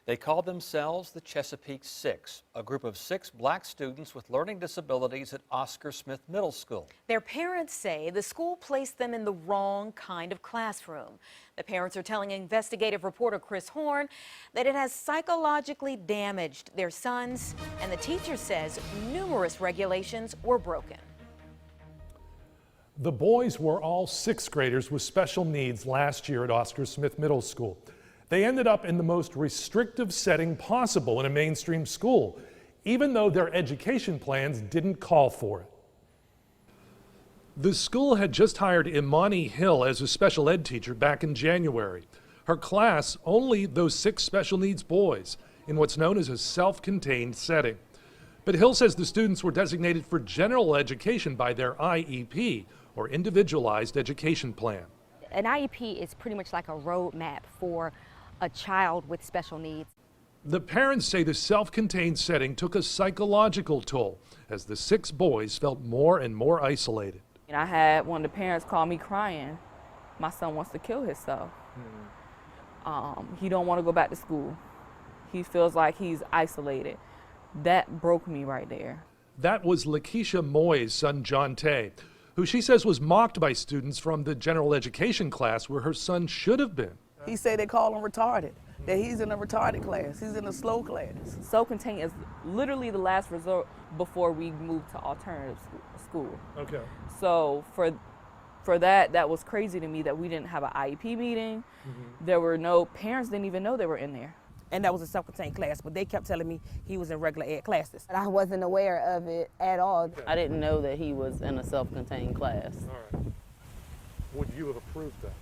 They call themselves the Chesapeake Six, a group of 6 black students with learning disabilities at Oscar Smith Middle School. Their parents say the school placed them in the wrong kind of classroom. The parents are telling investigative reporter Chris Horne that it has psychologically damaged their sons, and the teacher says numerous regulations were broken. The boys were all 6th graders with special needs last year at Oscar Smith Middle School. They ended up in the most restrictive setting possible in a mainstream school, even though their education plans didn't call for it. The school had just hired Imani Hill as a special ed teacher back in January. Her class, only those 6 special needs boys, in what's known as a self-contained setting. But Hill says the students were designated for general education by their IEP, or Individualized Education Plan. An IEP is pretty much like a roadmap for a child with special needs. The parents say the self-contained setting took a psychological toll as the 6 boys felt more and more isolated. And I had one of the parents call me crying. My son wants to kill himself. He don't want to go back to school. He feels like he's isolated. That broke me right there. That was Lakeisha Moy's son, John Tay, who she says was mocked by students from the general education class where her son should have been. He said they call him retarded, that he's in a retarded class, he's in a slow class. Self-contained is literally the last resort before we move to alternative school. Okay. So for that was crazy to me that we didn't have an IEP meeting. There were no, parents didn't even know they were in there. And that was a self-contained class, but they kept telling me he was in regular ed classes. I wasn't aware of it at all. I didn't know that he was in a self-contained class. All right. Would you have approved that?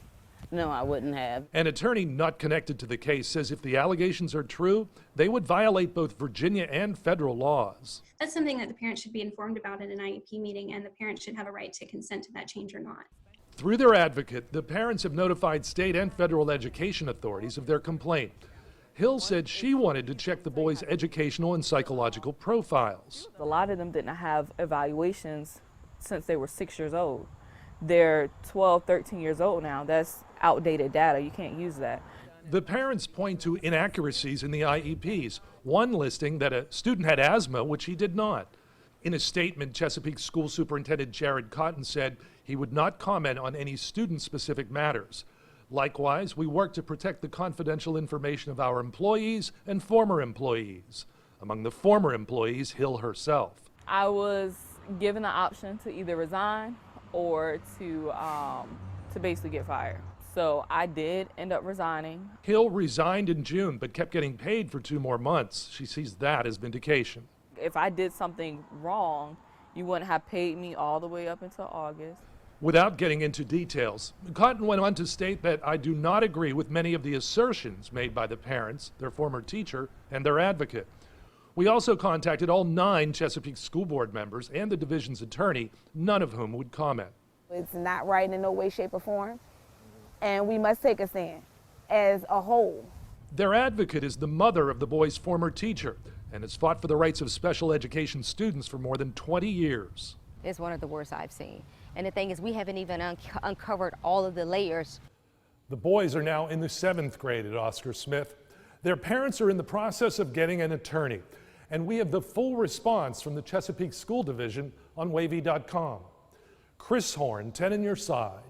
No, I wouldn't have. An attorney not connected to the case says if the allegations are true, they would violate both Virginia and federal laws. That's something that the parents should be informed about in an IEP meeting, and the parents should have a right to consent to that change or not. Through their advocate, the parents have notified state and federal education authorities of their complaint. Hill said she wanted to check the boys' educational and psychological profiles. A lot of them didn't have evaluations since they were 6 years old. They're 12, 13 years old now. That's outdated data. You can't use that. The parents point to inaccuracies in the IEPs, one listing that a student had asthma, which he did not. In a statement, Chesapeake School Superintendent Jared Cotton said he would not comment on any student-specific matters. Likewise, we work to protect the confidential information of our employees and former employees. Among the former employees, Hill herself. I was given the option to either resign or to basically get fired. So I did end up resigning. Hill resigned in June but kept getting paid for 2 more months. She sees that as vindication. If I did something wrong, you wouldn't have paid me all the way up until August. Without getting into details, Cotton went on to state that I do not agree with many of the assertions made by the parents, their former teacher, and their advocate. We also contacted all 9 Chesapeake School Board members and the division's attorney, none of whom would comment. It's not right in no way, shape, or form, and we must take a stand as a whole. Their advocate is the mother of the boy's former teacher and has fought for the rights of special education students for more than 20 years. It's one of the worst I've seen. And the thing is, we haven't even uncovered all of the layers. The boys are now in the 7th grade at Oscar Smith. Their parents are in the process of getting an attorney, and we have the full response from the Chesapeake School Division on WAVY.com. Chris Horne, 10 on your side.